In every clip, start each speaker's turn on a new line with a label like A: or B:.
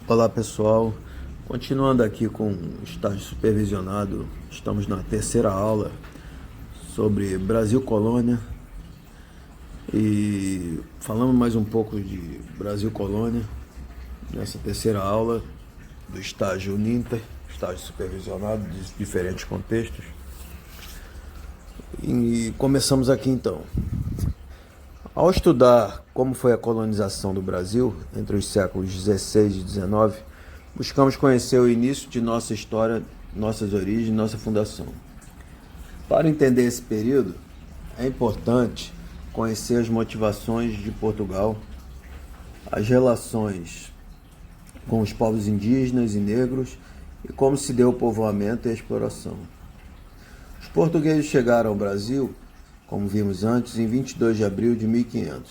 A: Olá pessoal, continuando aqui com o estágio supervisionado, estamos na terceira aula sobre Brasil Colônia e falamos mais um pouco de Brasil Colônia nessa terceira aula do estágio Uninter, estágio supervisionado de diferentes contextos. E começamos aqui então. Ao estudar como foi a colonização do Brasil entre os séculos XVI e XIX, buscamos conhecer o início de nossa história, nossas origens e nossa fundação. Para entender esse período, é importante conhecer as motivações de Portugal, as relações com os povos indígenas e negros e como se deu o povoamento e a exploração. Os portugueses chegaram ao Brasil, como vimos antes, em 22 de abril de 1500.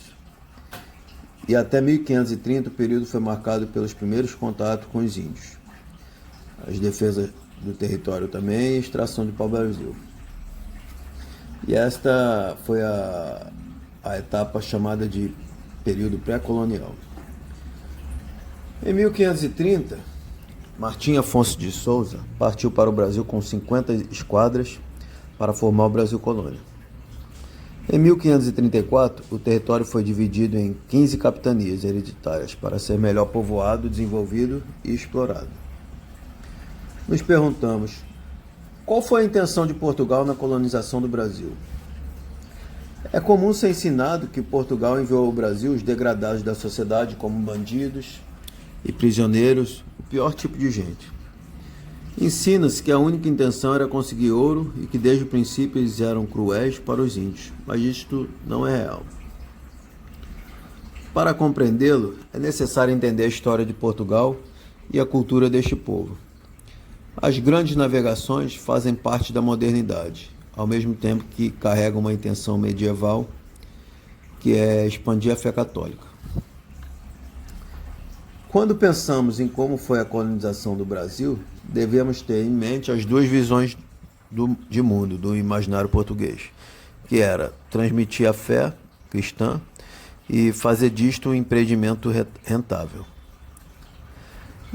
A: E até 1530 o período foi marcado pelos primeiros contatos com os índios, as defesas do território também e a extração de pau-brasil. E esta foi a etapa chamada de período pré-colonial. Em 1530, Martim Afonso de Souza partiu para o Brasil com 50 esquadras para formar o Brasil Colônia. Em 1534, o território foi dividido em 15 capitanias hereditárias para ser melhor povoado, desenvolvido e explorado. Nos perguntamos, qual foi a intenção de Portugal na colonização do Brasil? É comum ser ensinado que Portugal enviou ao Brasil os degradados da sociedade como bandidos e prisioneiros, o pior tipo de gente. Ensina-se que a única intenção era conseguir ouro e que desde o princípio eles eram cruéis para os índios, mas isto não é real. Para compreendê-lo, é necessário entender a história de Portugal e a cultura deste povo. As grandes navegações fazem parte da modernidade, ao mesmo tempo que carregam uma intenção medieval, que é expandir a fé católica. Quando pensamos em como foi a colonização do Brasil, devemos ter em mente as duas visões de mundo do imaginário português, que era transmitir a fé cristã e fazer disto um empreendimento rentável.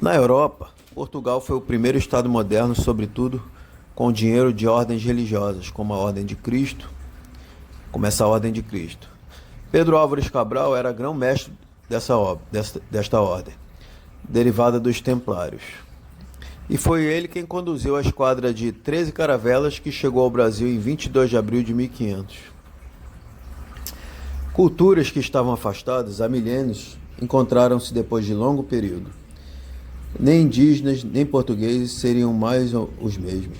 A: Na Europa, Portugal foi o primeiro Estado moderno, sobretudo com dinheiro de ordens religiosas, como a Ordem de Cristo, como essa Ordem de Cristo. Pedro Álvares Cabral era grão-mestre desta ordem, derivada dos Templários. E foi ele quem conduziu a esquadra de 13 caravelas que chegou ao Brasil em 22 de abril de 1500. Culturas que estavam afastadas há milênios encontraram-se depois de longo período. Nem indígenas, nem portugueses seriam mais os mesmos.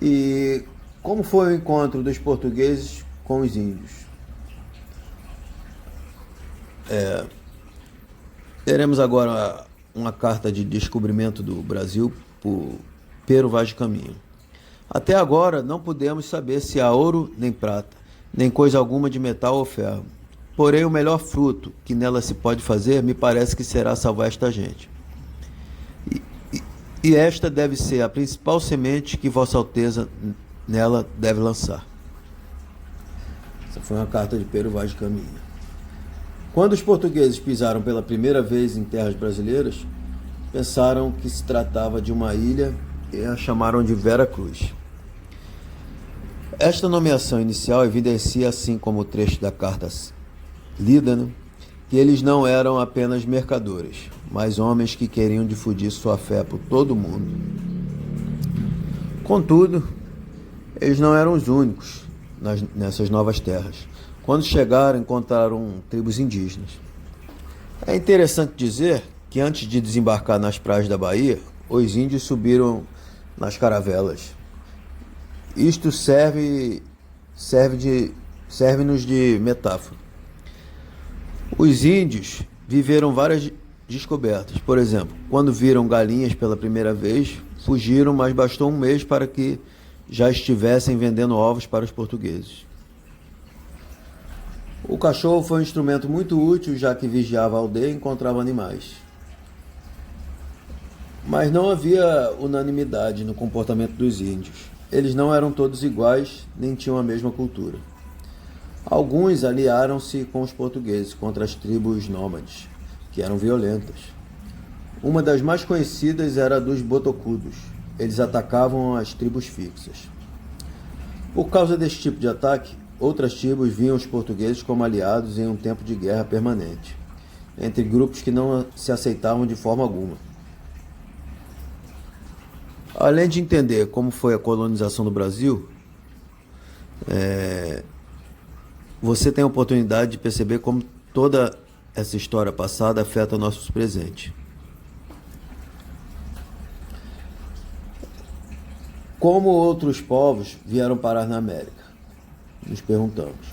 A: E como foi o encontro dos portugueses com os índios? Teremos agora uma carta de descobrimento do Brasil por Pero Vaz de Caminha. Até agora não pudemos saber se há ouro nem prata, nem coisa alguma de metal ou ferro. Porém, o melhor fruto que nela se pode fazer, me parece que será salvar esta gente. E esta deve ser a principal semente que Vossa Alteza nela deve lançar. Essa foi uma carta de Pero Vaz de Caminha. Quando os portugueses pisaram pela primeira vez em terras brasileiras, pensaram que se tratava de uma ilha e a chamaram de Vera Cruz. Esta nomeação inicial evidencia, assim como o trecho da carta lida, que eles não eram apenas mercadores, mas homens que queriam difundir sua fé por todo o mundo. Contudo, eles não eram os únicos nessas novas terras. Quando chegaram, encontraram tribos indígenas. É interessante dizer que antes de desembarcar nas praias da Bahia, os índios subiram nas caravelas. Isto serve-nos de metáfora. Os índios viveram várias descobertas. Por exemplo, quando viram galinhas pela primeira vez, fugiram, mas bastou um mês para que já estivessem vendendo ovos para os portugueses. O cachorro foi um instrumento muito útil, já que vigiava a aldeia e encontrava animais. Mas não havia unanimidade no comportamento dos índios. Eles não eram todos iguais, nem tinham a mesma cultura. Alguns aliaram-se com os portugueses contra as tribos nômades, que eram violentas. Uma das mais conhecidas era a dos botocudos. Eles atacavam as tribos fixas. Por causa desse tipo de ataque, outras tribos viam os portugueses como aliados em um tempo de guerra permanente, entre grupos que não se aceitavam de forma alguma. Além de entender como foi a colonização do Brasil, você tem a oportunidade de perceber como toda essa história passada afeta nossos presentes. Como outros povos vieram parar na América? Nos perguntamos.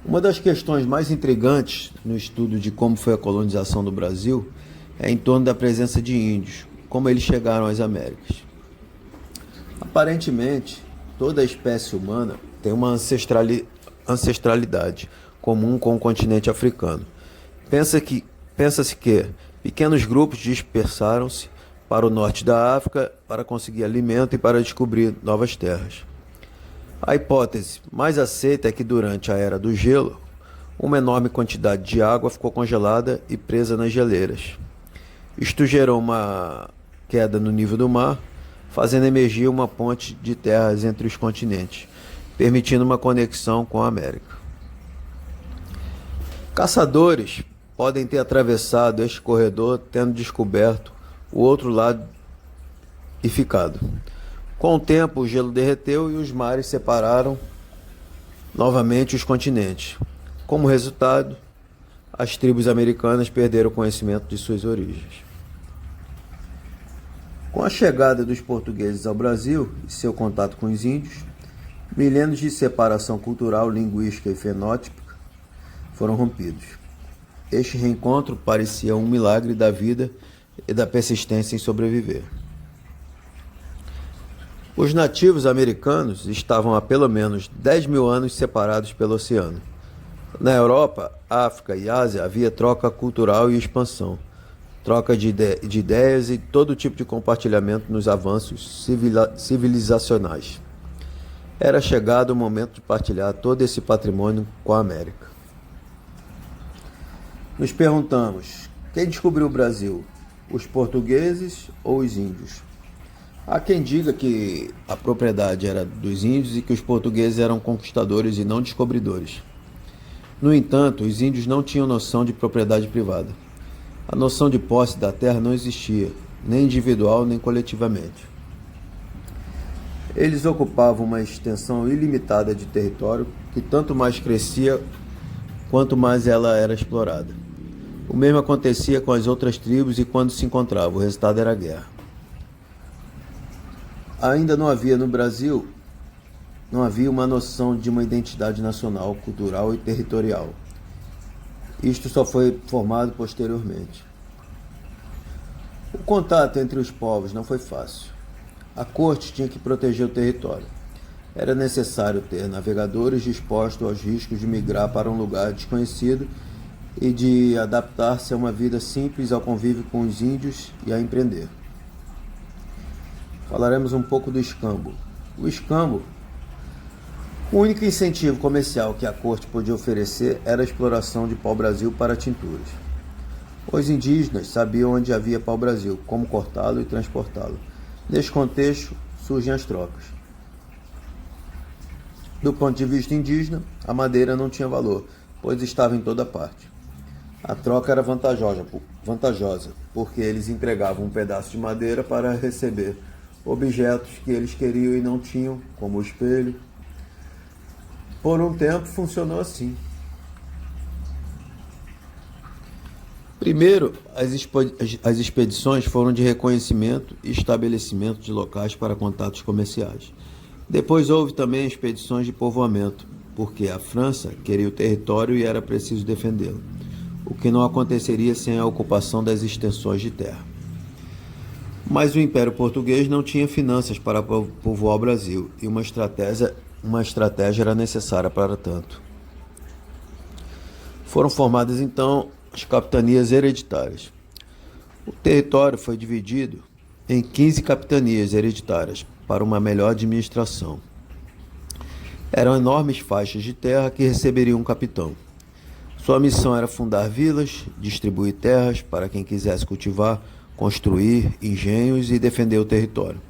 A: Uma das questões mais intrigantes no estudo de como foi a colonização do Brasil é em torno da presença de índios, como eles chegaram às Américas. Aparentemente, toda a espécie humana tem uma ancestralidade comum com o continente africano. Pensa-se que pequenos grupos dispersaram-se para o norte da África para conseguir alimento e para descobrir novas terras. A hipótese mais aceita é que durante a Era do Gelo, uma enorme quantidade de água ficou congelada e presa nas geleiras. Isto gerou uma queda no nível do mar, fazendo emergir uma ponte de terras entre os continentes, permitindo uma conexão com a América. Caçadores podem ter atravessado este corredor tendo descoberto o outro lado e ficado. Com o tempo, o gelo derreteu e os mares separaram novamente os continentes. Como resultado, as tribos americanas perderam o conhecimento de suas origens. Com a chegada dos portugueses ao Brasil e seu contato com os índios, milênios de separação cultural, linguística e fenótipica foram rompidos. Este reencontro parecia um milagre da vida e da persistência em sobreviver. Os nativos americanos estavam há pelo menos 10 mil anos separados pelo oceano. Na Europa, África e Ásia havia troca cultural e expansão, troca de ideias e todo tipo de compartilhamento nos avanços civilizacionais. Era chegado o momento de partilhar todo esse patrimônio com a América. Nos perguntamos, quem descobriu o Brasil? Os portugueses ou os índios? Há quem diga que a propriedade era dos índios e que os portugueses eram conquistadores e não descobridores. No entanto, os índios não tinham noção de propriedade privada. A noção de posse da terra não existia, nem individual nem coletivamente. Eles ocupavam uma extensão ilimitada de território que tanto mais crescia quanto mais ela era explorada. O mesmo acontecia com as outras tribos e quando se encontravam, o resultado era a guerra. Ainda não havia no Brasil, uma noção de uma identidade nacional, cultural e territorial. Isto só foi formado posteriormente. O contato entre os povos não foi fácil. A corte tinha que proteger o território. Era necessário ter navegadores dispostos aos riscos de migrar para um lugar desconhecido e de adaptar-se a uma vida simples ao convívio com os índios e a empreender. Falaremos um pouco do escambo. O escambo, o único incentivo comercial que a corte podia oferecer era a exploração de pau-brasil para tinturas. Os indígenas sabiam onde havia pau-brasil, como cortá-lo e transportá-lo. Neste contexto, surgem as trocas. Do ponto de vista indígena, a madeira não tinha valor, pois estava em toda parte. A troca era vantajosa, porque eles entregavam um pedaço de madeira para receber objetos que eles queriam e não tinham, como o espelho. Por um tempo funcionou assim. Primeiro, as expedições foram de reconhecimento e estabelecimento de locais para contatos comerciais. Depois houve também expedições de povoamento, porque a França queria o território e era preciso defendê-lo, o que não aconteceria sem a ocupação das extensões de terra. Mas o Império Português não tinha finanças para povoar o Brasil e uma estratégia era necessária para tanto. Foram formadas então as capitanias hereditárias. O território foi dividido em 15 capitanias hereditárias para uma melhor administração. Eram enormes faixas de terra que receberiam um capitão. Sua missão era fundar vilas, distribuir terras para quem quisesse cultivar, construir engenhos e defender o território.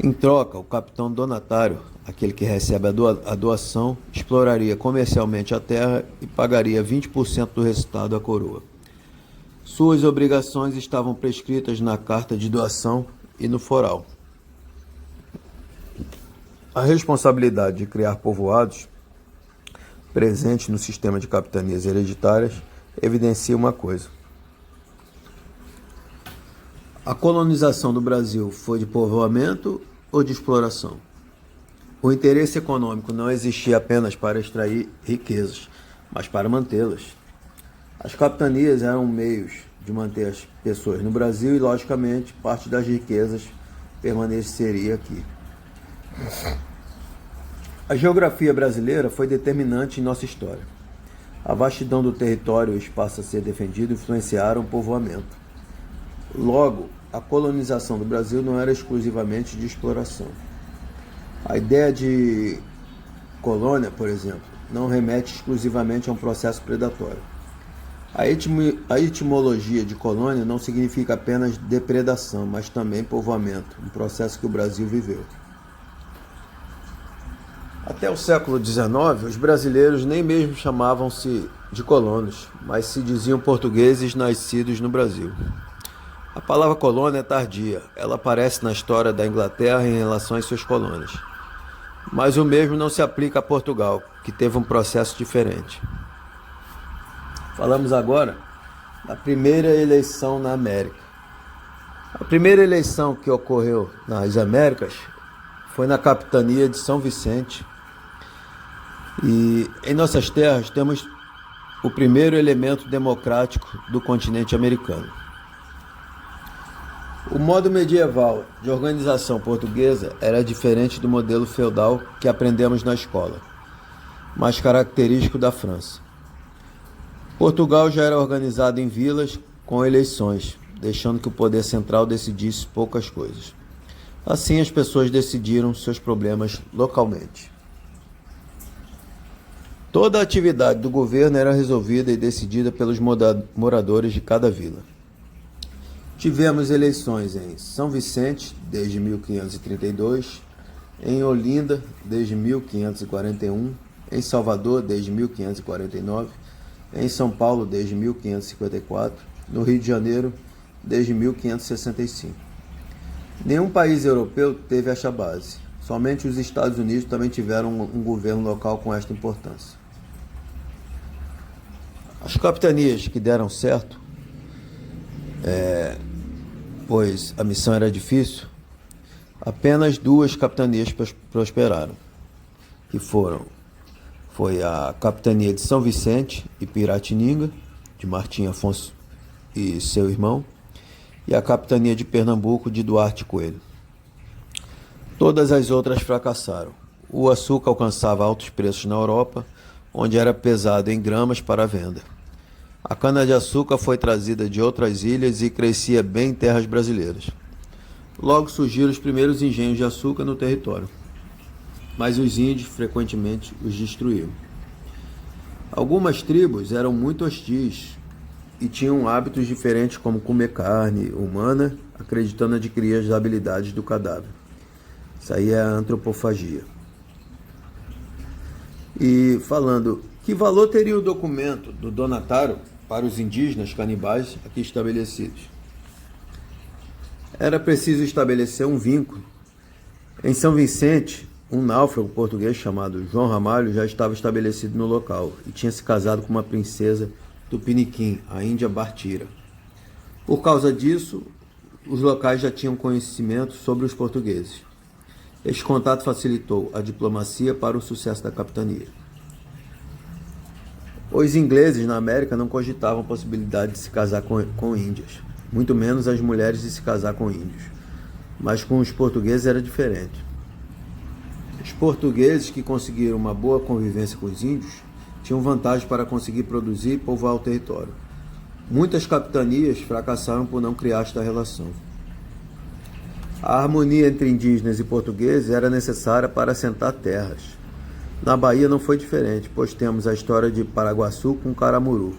A: Em troca, o capitão donatário, aquele que recebe a doação, exploraria comercialmente a terra e pagaria 20% do resultado à coroa. Suas obrigações estavam prescritas na carta de doação e no foral. A responsabilidade de criar povoados, presente no sistema de capitanias hereditárias, evidencia uma coisa. A colonização do Brasil foi de povoamento ou de exploração? O interesse econômico não existia apenas para extrair riquezas, mas para mantê-las. As capitanias eram meios de manter as pessoas no Brasil e, logicamente, parte das riquezas permaneceria aqui. A geografia brasileira foi determinante em nossa história. A vastidão do território e o espaço a ser defendido influenciaram o povoamento. Logo, a colonização do Brasil não era exclusivamente de exploração. A ideia de colônia, por exemplo, não remete exclusivamente a um processo predatório. A etimologia de colônia não significa apenas depredação, mas também povoamento, um processo que o Brasil viveu. Até o século XIX, os brasileiros nem mesmo chamavam-se de colonos, mas se diziam portugueses nascidos no Brasil. A palavra colônia é tardia, ela aparece na história da Inglaterra em relação às suas colônias. Mas o mesmo não se aplica a Portugal, que teve um processo diferente. Falamos agora da primeira eleição na América. A primeira eleição que ocorreu nas Américas foi na capitania de São Vicente. E em nossas terras temos o primeiro elemento democrático do continente americano. O modo medieval de organização portuguesa era diferente do modelo feudal que aprendemos na escola, mais característico da França. Portugal já era organizado em vilas com eleições, deixando que o poder central decidisse poucas coisas. Assim, as pessoas decidiram seus problemas localmente. Toda a atividade do governo era resolvida e decidida pelos moradores de cada vila. Tivemos eleições em São Vicente, desde 1532, em Olinda, desde 1541, em Salvador, desde 1549, em São Paulo, desde 1554, no Rio de Janeiro, desde 1565. Nenhum país europeu teve esta base. Somente os Estados Unidos também tiveram um governo local com esta importância. As capitanias que deram certo, pois a missão era difícil, apenas duas capitanias prosperaram, que foi a capitania de São Vicente e Piratininga, de Martim Afonso e seu irmão, e a capitania de Pernambuco, de Duarte Coelho. Todas as outras fracassaram. O açúcar alcançava altos preços na Europa, onde era pesado em gramas para venda. A cana-de-açúcar foi trazida de outras ilhas e crescia bem em terras brasileiras. Logo surgiram os primeiros engenhos de açúcar no território, mas os índios frequentemente os destruíam. Algumas tribos eram muito hostis e tinham hábitos diferentes, como comer carne humana, acreditando adquirir as habilidades do cadáver. Isso aí é a antropofagia. E falando, que valor teria o documento do donatário para os indígenas canibais aqui estabelecidos? Era preciso estabelecer um vínculo. Em São Vicente, um náufrago português chamado João Ramalho já estava estabelecido no local e tinha se casado com uma princesa Tupiniquim, a Índia Bartira. Por causa disso, os locais já tinham conhecimento sobre os portugueses. Este contato facilitou a diplomacia para o sucesso da capitania. Os ingleses na América não cogitavam a possibilidade de se casar com índias, muito menos as mulheres de se casar com índios. Mas com os portugueses era diferente. Os portugueses que conseguiram uma boa convivência com os índios tinham vantagem para conseguir produzir e povoar o território. Muitas capitanias fracassaram por não criar esta relação. A harmonia entre indígenas e portugueses era necessária para assentar terras. Na Bahia não foi diferente, pois temos a história de Paraguaçu com Caramuru.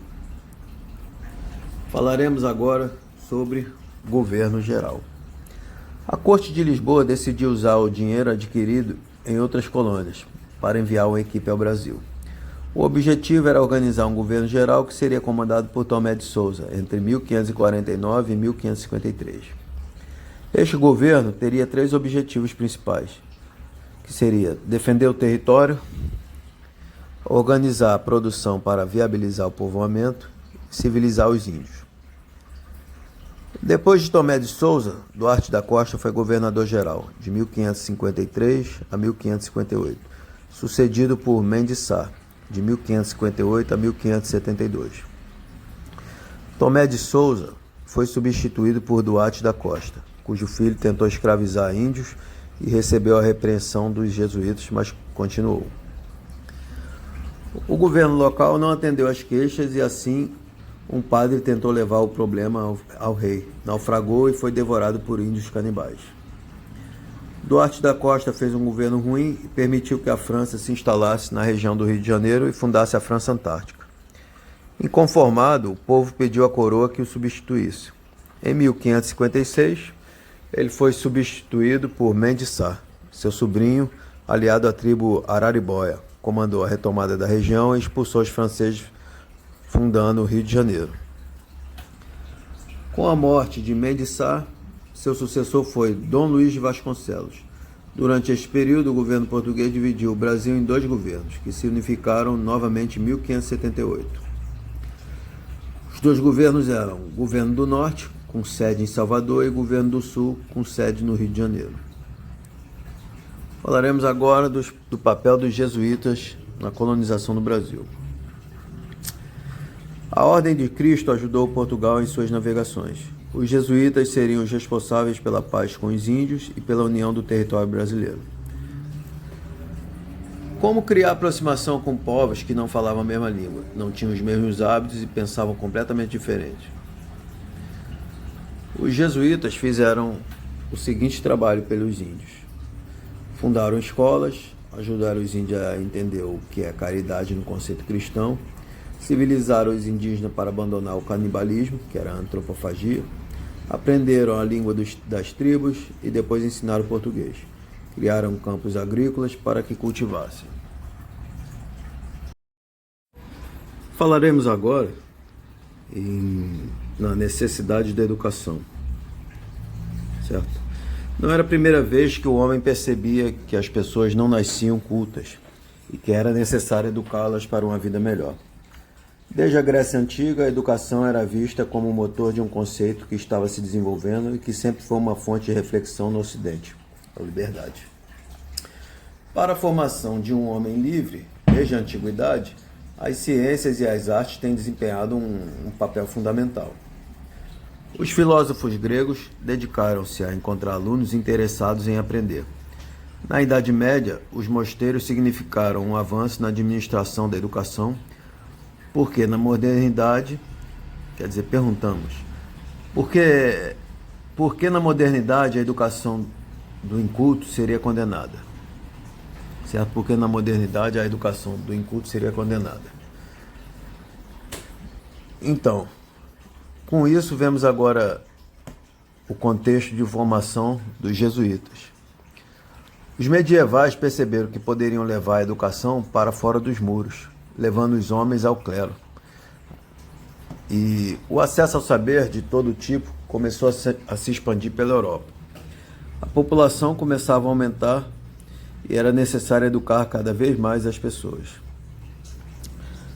A: Falaremos agora sobre governo geral. A Corte de Lisboa decidiu usar o dinheiro adquirido em outras colônias para enviar uma equipe ao Brasil. O objetivo era organizar um governo geral que seria comandado por Tomé de Souza entre 1549 e 1553. Este governo teria 3 objetivos principais, que seria defender o território, organizar a produção para viabilizar o povoamento e civilizar os índios. Depois de Tomé de Souza, Duarte da Costa foi governador-geral, de 1553 a 1558, sucedido por Mendes Sá, de 1558 a 1572. Tomé de Souza foi substituído por Duarte da Costa, cujo filho tentou escravizar índios e recebeu a repreensão dos jesuítas, mas continuou. O governo local não atendeu às queixas e assim um padre tentou levar o problema ao rei, naufragou e foi devorado por índios canibais. Duarte da Costa fez um governo ruim e permitiu que a França se instalasse na região do Rio de Janeiro e fundasse a França Antártica. Inconformado, o povo pediu à coroa que o substituísse. Em 1556, ele foi substituído por Mendes Sá, seu sobrinho, aliado à tribo Araribóia, comandou a retomada da região e expulsou os franceses, fundando o Rio de Janeiro. Com a morte de Mendes Sá, seu sucessor foi Dom Luís de Vasconcelos. Durante este período, o governo português dividiu o Brasil em 2 governos, que se unificaram novamente em 1578. Os 2 governos eram o Governo do Norte, com sede em Salvador, e o Governo do Sul, com sede no Rio de Janeiro. Falaremos agora do papel dos jesuítas na colonização do Brasil. A Ordem de Cristo ajudou Portugal em suas navegações. Os jesuítas seriam os responsáveis pela paz com os índios e pela união do território brasileiro. Como criar aproximação com povos que não falavam a mesma língua, não tinham os mesmos hábitos e pensavam completamente diferente? Os jesuítas fizeram o seguinte trabalho pelos índios. Fundaram escolas, ajudaram os índios a entender o que é caridade no conceito cristão, civilizaram os indígenas para abandonar o canibalismo, que era a antropofagia, aprenderam a língua das tribos e depois ensinaram o português. Criaram campos agrícolas para que cultivassem. Falaremos agora na necessidade da educação, certo? Não era a primeira vez que o homem percebia que as pessoas não nasciam cultas e que era necessário educá-las para uma vida melhor. Desde a Grécia Antiga, a educação era vista como o motor de um conceito que estava se desenvolvendo e que sempre foi uma fonte de reflexão no Ocidente, a liberdade. Para a formação de um homem livre, desde a antiguidade, as ciências e as artes têm desempenhado um papel fundamental. Os filósofos gregos dedicaram-se a encontrar alunos interessados em aprender. Na Idade Média, os mosteiros significaram um avanço na administração da educação, porque na modernidade, perguntamos, por que na modernidade a educação do inculto seria condenada? Certo? Porque na modernidade a educação do inculto seria condenada. Então, com isso vemos agora o contexto de formação dos jesuítas. Os medievais perceberam que poderiam levar a educação para fora dos muros, levando os homens ao clero. E o acesso ao saber de todo tipo começou a se expandir pela Europa. A população começava a aumentar e era necessário educar cada vez mais as pessoas.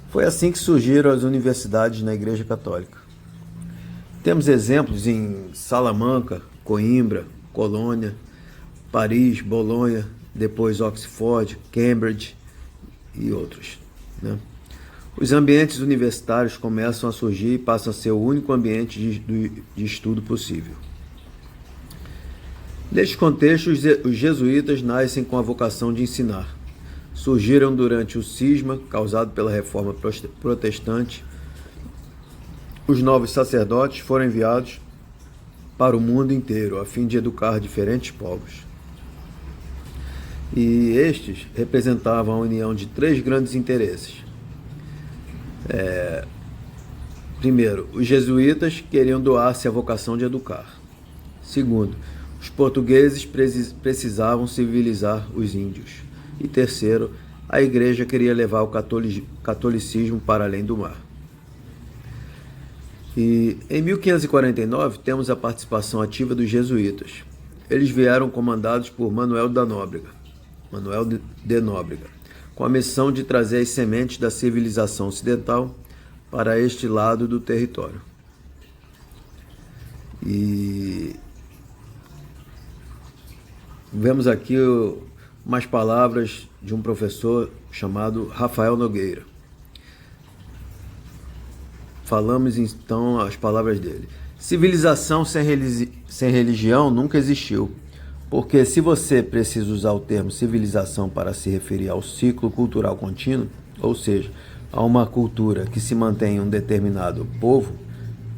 A: Foi assim que surgiram as universidades na Igreja Católica. Temos exemplos em Salamanca, Coimbra, Colônia, Paris, Bolonha, depois Oxford, Cambridge e outros. Os ambientes universitários começam a surgir e passam a ser o único ambiente de estudo possível. Neste contexto, os jesuítas nascem com a vocação de ensinar. Surgiram durante o cisma causado pela Reforma Protestante. Os novos sacerdotes foram enviados para o mundo inteiro a fim de educar diferentes povos. E estes representavam a união de três grandes interesses. Primeiro, os jesuítas queriam doar-se à vocação de educar. Segundo, os portugueses precisavam civilizar os índios. E terceiro, a igreja queria levar o catolicismo para além do mar. E em 1549 temos a participação ativa dos jesuítas. Eles vieram comandados por Manuel de Nóbrega, com a missão de trazer as sementes da civilização ocidental para este lado do território. E vemos aqui umas palavras de um professor chamado Rafael Nogueira. Falamos então as palavras dele. Civilização sem religião nunca existiu, porque se você precisa usar o termo civilização para se referir ao ciclo cultural contínuo, ou seja, a uma cultura que se mantém em um determinado povo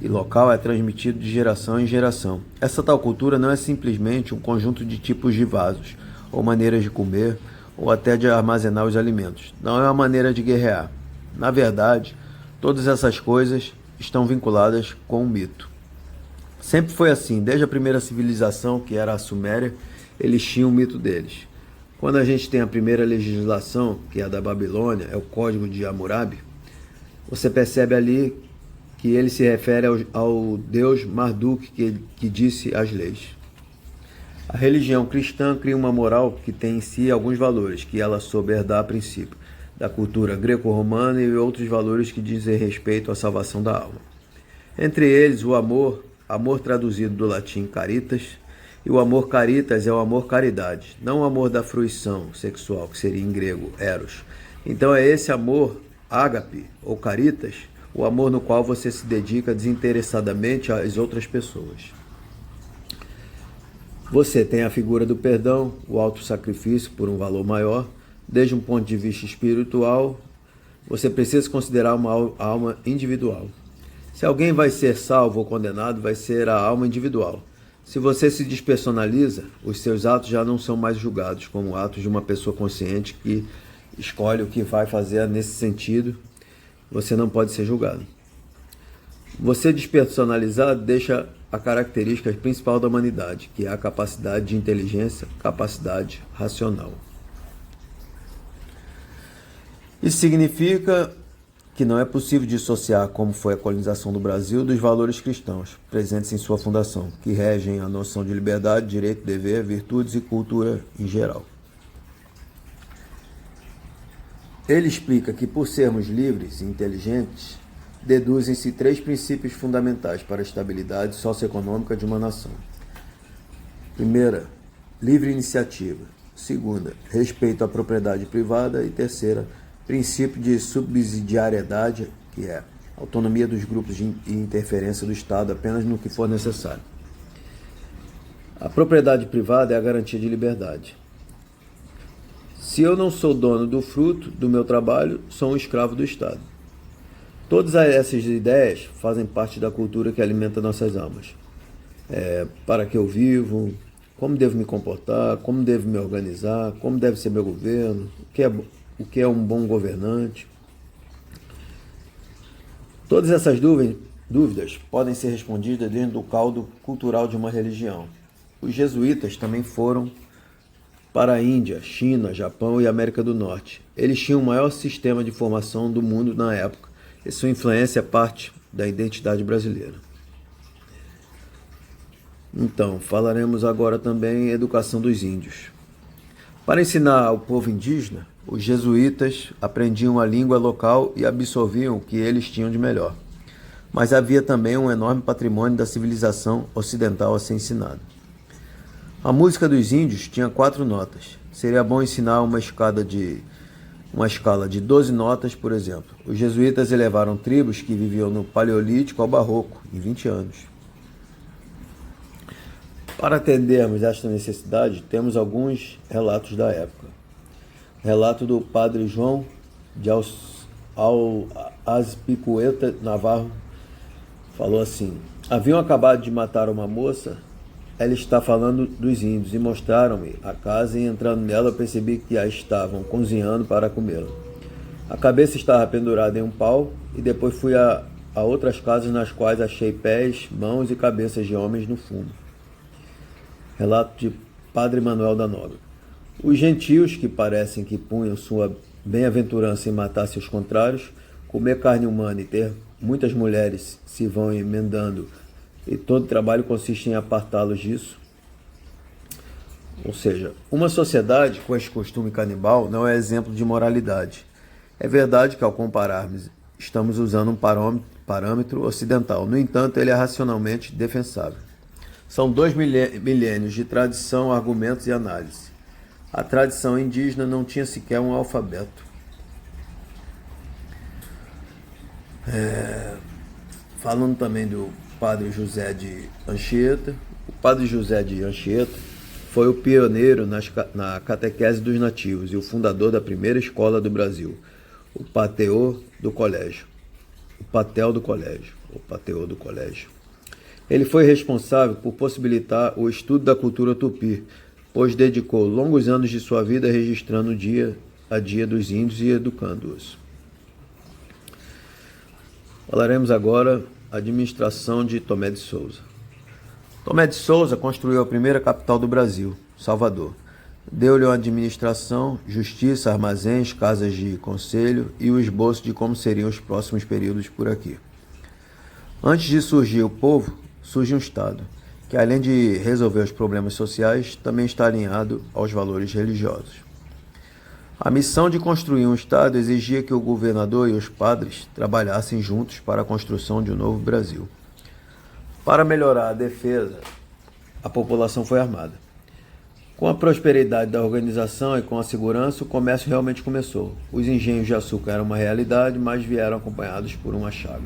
A: e local, é transmitido de geração em geração. Essa tal cultura não é simplesmente um conjunto de tipos de vasos, ou maneiras de comer, ou até de armazenar os alimentos. Não é uma maneira de guerrear. Na verdade, todas essas coisas estão vinculadas com o mito. Sempre foi assim, desde a primeira civilização, que era a Suméria, eles tinham o mito deles. Quando a gente tem a primeira legislação, que é a da Babilônia, é o Código de Hammurabi, você percebe ali que ele se refere ao deus Marduk, que disse as leis. A religião cristã cria uma moral que tem em si alguns valores, que ela soube herdar a princípio da cultura greco-romana e outros valores que dizem respeito à salvação da alma. Entre eles, o amor traduzido do latim caritas, e o amor caritas é o amor caridade, não o amor da fruição sexual, que seria em grego eros. Então é esse amor ágape ou caritas, o amor no qual você se dedica desinteressadamente às outras pessoas. Você tem a figura do perdão, o autossacrifício por um valor maior. Desde um ponto de vista espiritual, você precisa considerar uma alma individual. Se alguém vai ser salvo ou condenado, vai ser a alma individual. Se você se despersonaliza, os seus atos já não são mais julgados como atos de uma pessoa consciente que escolhe o que vai fazer nesse sentido. Você não pode ser julgado. Você despersonalizado deixa a característica principal da humanidade, que é a capacidade de inteligência, capacidade racional. Isso significa que não é possível dissociar como foi a colonização do Brasil dos valores cristãos presentes em sua fundação, que regem a noção de liberdade, direito, dever, virtudes e cultura em geral. Ele explica que, por sermos livres e inteligentes, deduzem-se três princípios fundamentais para a estabilidade socioeconômica de uma nação. Primeira, livre iniciativa. Segunda, respeito à propriedade privada. E terceira, princípio de subsidiariedade, que é autonomia dos grupos e interferência do Estado apenas no que for necessário. A propriedade privada é a garantia de liberdade. Se eu não sou dono do fruto do meu trabalho, sou um escravo do Estado. Todas essas ideias fazem parte da cultura que alimenta nossas almas. Para que eu vivo, como devo me comportar, como devo me organizar, como deve ser meu governo, o que é um bom governante. Todas essas dúvidas podem ser respondidas dentro do caldo cultural de uma religião. Os jesuítas também foram para a Índia, China, Japão e América do Norte. Eles tinham o maior sistema de formação do mundo na época, e sua influência é parte da identidade brasileira. Então, falaremos agora também em educação dos índios. Para ensinar ao povo indígena, os jesuítas aprendiam a língua local e absorviam o que eles tinham de melhor. Mas havia também um enorme patrimônio da civilização ocidental a ser ensinado. A música dos índios tinha 4 notas. Seria bom ensinar uma escala de 12 notas, por exemplo. Os jesuítas elevaram tribos que viviam no Paleolítico ao Barroco, em 20 anos. Para atendermos esta necessidade, temos alguns relatos da época. Relato do padre João de Azpicueta Navarro falou assim: haviam acabado de matar uma moça, ela está falando dos índios, e mostraram-me a casa, e entrando nela eu percebi que a estavam cozinhando para comê-la. A cabeça estava pendurada em um pau, e depois fui a outras casas nas quais achei pés, mãos e cabeças de homens no fundo. Relato de Padre Manuel da Nóbrega. Os gentios, que parecem que punham sua bem-aventurança em matar seus contrários, comer carne humana e ter muitas mulheres se vão emendando, e todo trabalho consiste em apartá-los disso. Ou seja, uma sociedade com esse costume canibal não é exemplo de moralidade. É verdade que, ao compararmos, estamos usando um parâmetro ocidental. No entanto, ele é racionalmente defensável. São 2 milênios de tradição, argumentos e análise. A tradição indígena não tinha sequer um alfabeto. Falando também do Padre José de Anchieta. O Padre José de Anchieta foi o pioneiro na catequese dos nativos e o fundador da primeira escola do Brasil, o Pateô do Colégio. O Patel do Colégio, o Pateô do Colégio. Ele foi responsável por possibilitar o estudo da cultura tupi, pois dedicou longos anos de sua vida registrando o dia a dia dos índios e educando-os. Falaremos agora da administração de Tomé de Souza. Tomé de Souza construiu a primeira capital do Brasil, Salvador. Deu-lhe uma administração, justiça, armazéns, casas de conselho e o esboço de como seriam os próximos períodos por aqui. Antes de surgir o povo, surge um Estado, que além de resolver os problemas sociais, também está alinhado aos valores religiosos. A missão de construir um Estado exigia que o governador e os padres trabalhassem juntos para a construção de um novo Brasil. Para melhorar a defesa, a população foi armada. Com a prosperidade da organização e com a segurança, o comércio realmente começou. Os engenhos de açúcar eram uma realidade, mas vieram acompanhados por uma chaga.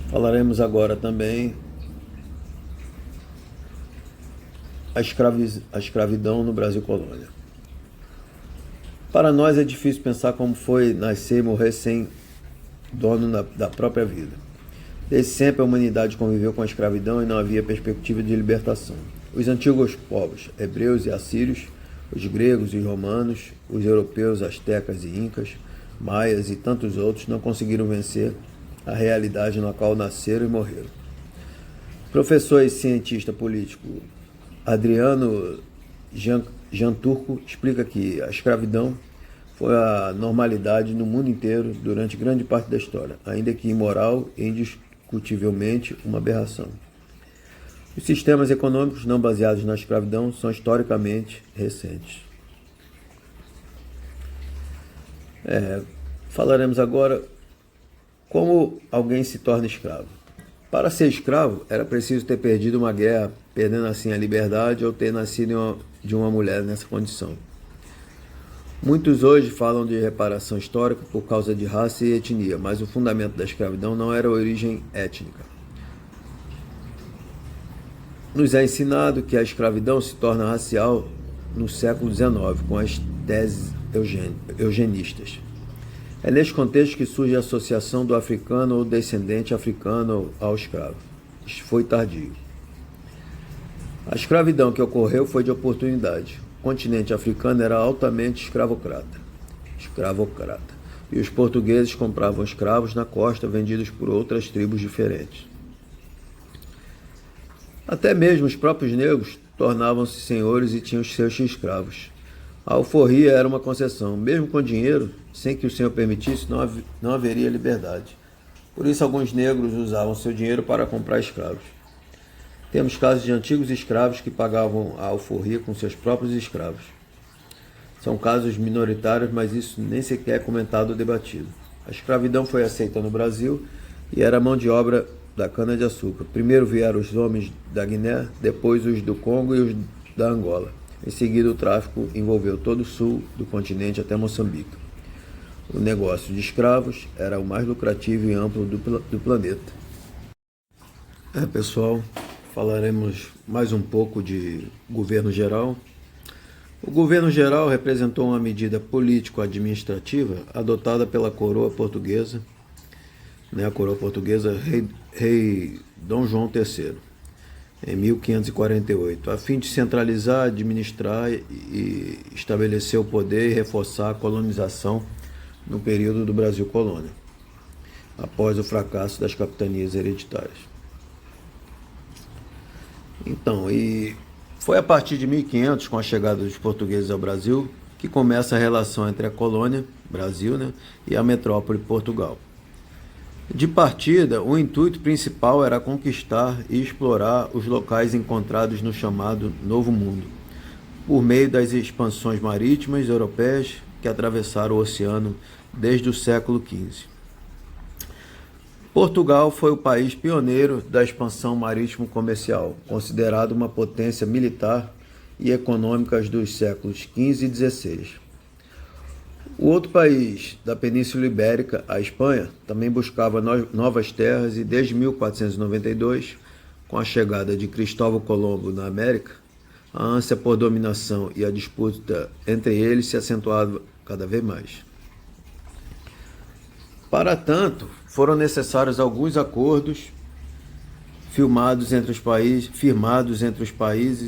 A: Falaremos agora também a escravidão no Brasil colônia. Para nós é difícil pensar como foi nascer e morrer sem dono da própria vida. Desde sempre a humanidade conviveu com a escravidão e não havia perspectiva de libertação. Os antigos povos, hebreus e assírios, os gregos e romanos, os europeus, astecas e incas, maias e tantos outros não conseguiram vencer a realidade na qual nasceram e morreram. Professor e cientista político Adriano Janturco explica que a escravidão foi a normalidade no mundo inteiro durante grande parte da história, ainda que imoral e indiscutivelmente uma aberração. Os sistemas econômicos não baseados na escravidão são historicamente recentes. Falaremos agora como alguém se torna escravo. Para ser escravo, era preciso ter perdido uma guerra, perdendo assim a liberdade, ou ter nascido de uma mulher nessa condição. Muitos hoje falam de reparação histórica por causa de raça e etnia, mas o fundamento da escravidão não era a origem étnica. Nos é ensinado que a escravidão se torna racial no século XIX, com as teses eugenistas. É neste contexto que surge a associação do africano ou descendente africano ao escravo. Isto foi tardio. A escravidão que ocorreu foi de oportunidade. O continente africano era altamente escravocrata. E os portugueses compravam escravos na costa vendidos por outras tribos diferentes. Até mesmo os próprios negros tornavam-se senhores e tinham os seus escravos. A alforria era uma concessão. Mesmo com dinheiro, sem que o senhor permitisse, não haveria liberdade. Por isso, alguns negros usavam seu dinheiro para comprar escravos. Temos casos de antigos escravos que pagavam a alforria com seus próprios escravos. São casos minoritários, mas isso nem sequer é comentado ou debatido. A escravidão foi aceita no Brasil e era a mão de obra da cana-de-açúcar. Primeiro vieram os homens da Guiné, depois os do Congo e os da Angola. Em seguida, o tráfico envolveu todo o sul do continente até Moçambique. O negócio de escravos era o mais lucrativo e amplo do planeta. Pessoal, falaremos mais um pouco de governo geral. O governo geral representou uma medida político-administrativa adotada pela coroa portuguesa né, a coroa portuguesa, rei Dom João III, em 1548, a fim de centralizar, administrar e estabelecer o poder e reforçar a colonização no período do Brasil colônia, após o fracasso das capitanias hereditárias. Então, e foi a partir de 1500, com a chegada dos portugueses ao Brasil, que começa a relação entre a colônia, Brasil, né, e a metrópole Portugal. De partida, o intuito principal era conquistar e explorar os locais encontrados no chamado Novo Mundo, por meio das expansões marítimas europeias que atravessaram o oceano desde o século XV. Portugal foi o país pioneiro da expansão marítimo-comercial, considerado uma potência militar e econômica dos séculos XV e XVI. O outro país da Península Ibérica, a Espanha, também buscava novas terras e desde 1492, com a chegada de Cristóvão Colombo na América, a ânsia por dominação e a disputa entre eles se acentuava cada vez mais. Para tanto, foram necessários alguns acordos firmados entre os países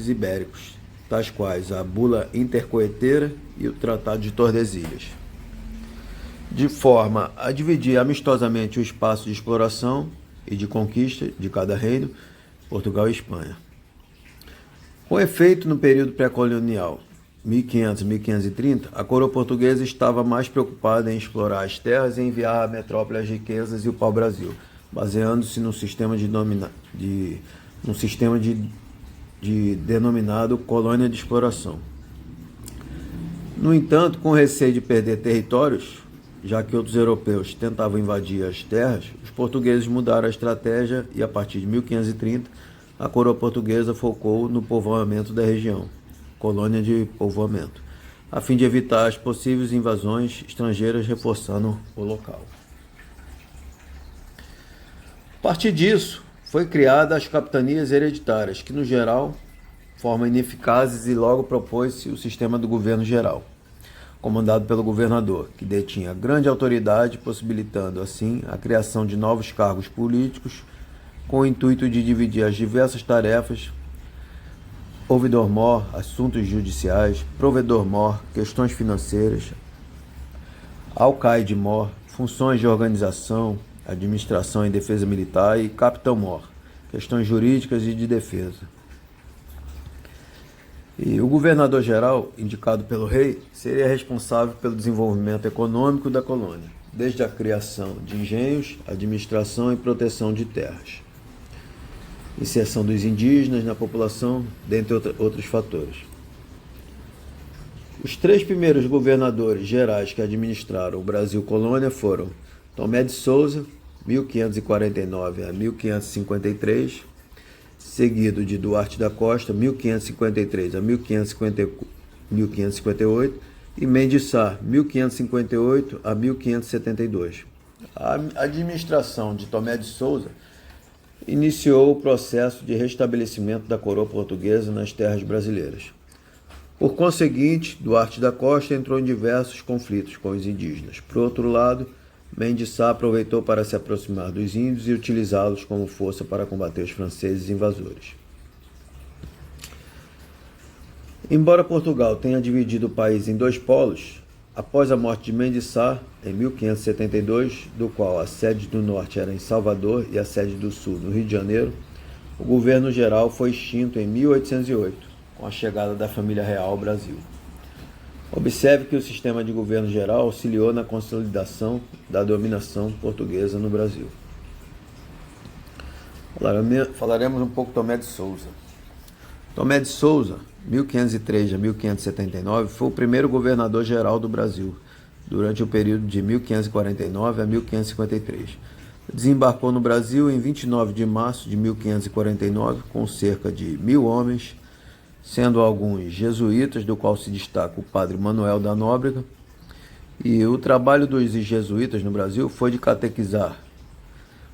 A: ibéricos, tais quais a Bula Intercoeteira e o Tratado de Tordesilhas, de forma a dividir amistosamente o espaço de exploração e de conquista de cada reino, Portugal e Espanha. Com efeito, no período pré-colonial, 1500 e 1530, a coroa portuguesa estava mais preocupada em explorar as terras e enviar à metrópole as riquezas e o pau-brasil, baseando-se num sistema denominado colônia de exploração. No entanto, com receio de perder territórios, já que outros europeus tentavam invadir as terras, os portugueses mudaram a estratégia e, a partir de 1530, a coroa portuguesa focou no povoamento da região, colônia de povoamento, a fim de evitar as possíveis invasões estrangeiras, reforçando o local. A partir disso, foi criada as capitanias hereditárias, que no geral formam ineficazes, e logo propôs-se o sistema do governo geral, comandado pelo governador, que detinha grande autoridade, possibilitando assim a criação de novos cargos políticos, com o intuito de dividir as diversas tarefas: ouvidor-mor, assuntos judiciais; provedor-mor, questões financeiras; alcaide-mor, funções de organização, administração e defesa militar; e capitão-mor, questões jurídicas e de defesa. E o governador-geral, indicado pelo rei, seria responsável pelo desenvolvimento econômico da colônia, desde a criação de engenhos, administração e proteção de terras, inserção dos indígenas na população, dentre outros fatores. Os três primeiros governadores gerais que administraram o Brasil colônia foram Tomé de Souza, 1549 a 1553, seguido de Duarte da Costa, 1553 a 1558, e Mendes Sá, 1558 a 1572. A administração de Tomé de Souza iniciou o processo de restabelecimento da coroa portuguesa nas terras brasileiras. Por conseguinte, Duarte da Costa entrou em diversos conflitos com os indígenas. Por outro lado, Mendes Sá aproveitou para se aproximar dos índios e utilizá-los como força para combater os franceses invasores. Embora Portugal tenha dividido o país em dois polos, após a morte de Mendes Sá, em 1572, do qual a sede do norte era em Salvador e a sede do sul no Rio de Janeiro, o governo geral foi extinto em 1808, com a chegada da família real ao Brasil. Observe que o sistema de governo geral auxiliou na consolidação da dominação portuguesa no Brasil. Falaremos um pouco de Tomé de Souza. Tomé de Souza, 1503 a 1579, foi o primeiro governador-geral do Brasil, durante o período de 1549 a 1553. Desembarcou no Brasil em 29 de março de 1549, com cerca de 1.000 homens, sendo alguns jesuítas, do qual se destaca o padre Manuel da Nóbrega. E o trabalho dos jesuítas no Brasil foi de catequizar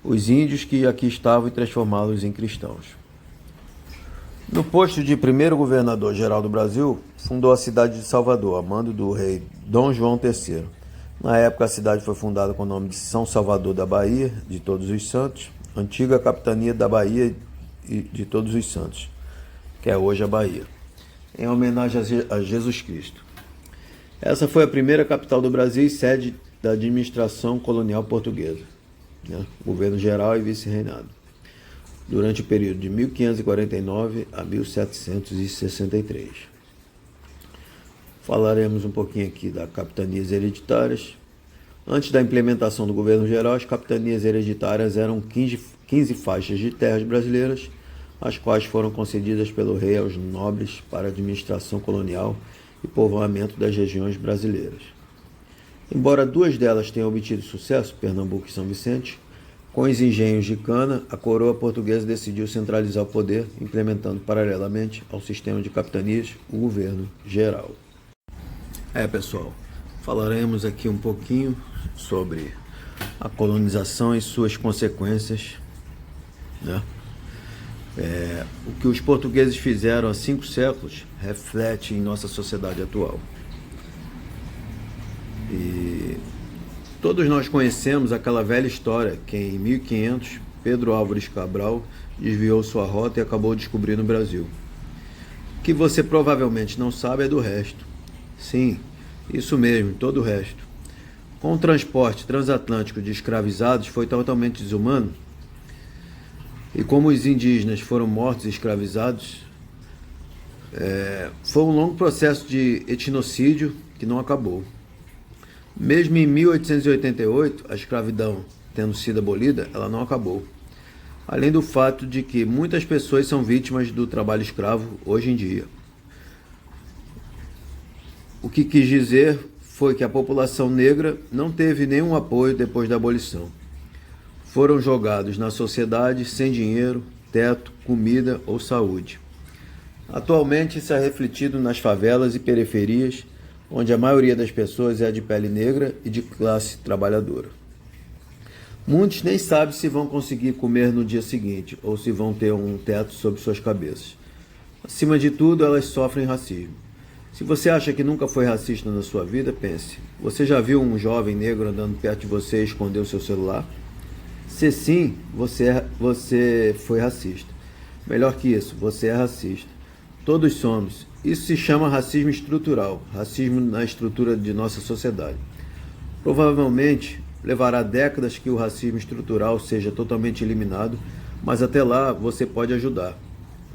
A: os índios que aqui estavam e transformá-los em cristãos. No posto de primeiro governador-geral do Brasil, fundou a cidade de Salvador, a mando do rei Dom João III, Na época, a cidade foi fundada com o nome de São Salvador da Bahia, de Todos os Santos, antiga capitania da Bahia e de Todos os Santos, que é hoje a Bahia, em homenagem a Jesus Cristo. Essa foi a primeira capital do Brasil e sede da administração colonial portuguesa, governo geral e vice-reinado, durante o período de 1549 a 1763. Falaremos um pouquinho aqui das capitanias hereditárias. Antes da implementação do governo geral, as capitanias hereditárias eram 15 faixas de terras brasileiras, as quais foram concedidas pelo rei aos nobres para administração colonial e povoamento das regiões brasileiras. Embora duas delas tenham obtido sucesso, Pernambuco e São Vicente, com os engenhos de cana, a coroa portuguesa decidiu centralizar o poder, implementando paralelamente ao sistema de capitanias o governo geral. Pessoal, falaremos aqui um pouquinho sobre a colonização e suas consequências, o que os portugueses fizeram há 5 séculos reflete em nossa sociedade atual. E todos nós conhecemos aquela velha história que em 1500 Pedro Álvares Cabral desviou sua rota e acabou descobrindo o Brasil. O que você provavelmente não sabe é do resto. Sim, isso mesmo, todo o resto. Com o transporte transatlântico de escravizados foi totalmente desumano. E como os indígenas foram mortos e escravizados, foi um longo processo de etnocídio que não acabou. Mesmo em 1888, a escravidão tendo sido abolida, ela não acabou. Além do fato de que muitas pessoas são vítimas do trabalho escravo hoje em dia. O que quis dizer foi que a população negra não teve nenhum apoio depois da abolição. Foram jogados na sociedade sem dinheiro, teto, comida ou saúde. Atualmente isso é refletido nas favelas e periferias, onde a maioria das pessoas é de pele negra e de classe trabalhadora. Muitos nem sabem se vão conseguir comer no dia seguinte ou se vão ter um teto sobre suas cabeças. Acima de tudo, elas sofrem racismo. Se você acha que nunca foi racista na sua vida, pense. Você já viu um jovem negro andando perto de você e escondeu seu celular? Se sim, você foi racista. Melhor que isso, você é racista. Todos somos. Isso se chama racismo estrutural, racismo na estrutura de nossa sociedade. Provavelmente levará décadas que o racismo estrutural seja totalmente eliminado, mas até lá você pode ajudar.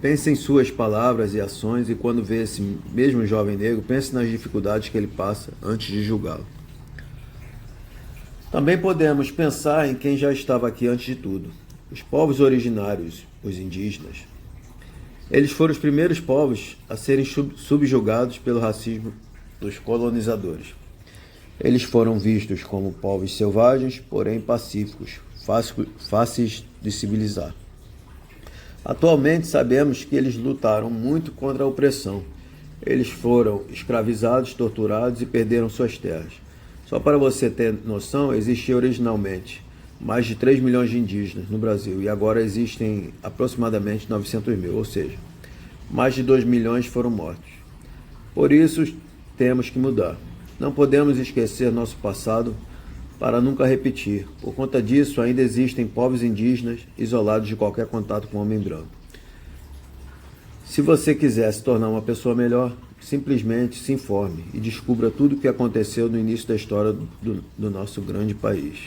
A: Pense em suas palavras e ações e quando vê esse mesmo jovem negro, pense nas dificuldades que ele passa antes de julgá-lo. Também podemos pensar em quem já estava aqui antes de tudo, os povos originários, os indígenas. Eles foram os primeiros povos a serem subjugados pelo racismo dos colonizadores. Eles foram vistos como povos selvagens, porém pacíficos, fáceis de civilizar. Atualmente sabemos que eles lutaram muito contra a opressão. Eles foram escravizados, torturados e perderam suas terras. Só para você ter noção, existia originalmente mais de 3 milhões de indígenas no Brasil e agora existem aproximadamente 900 mil, ou seja, mais de 2 milhões foram mortos. Por isso, temos que mudar. Não podemos esquecer nosso passado para nunca repetir. Por conta disso, ainda existem povos indígenas isolados de qualquer contato com o homem branco. Se você quiser se tornar uma pessoa melhor, simplesmente se informe e descubra tudo o que aconteceu no início da história do nosso grande país.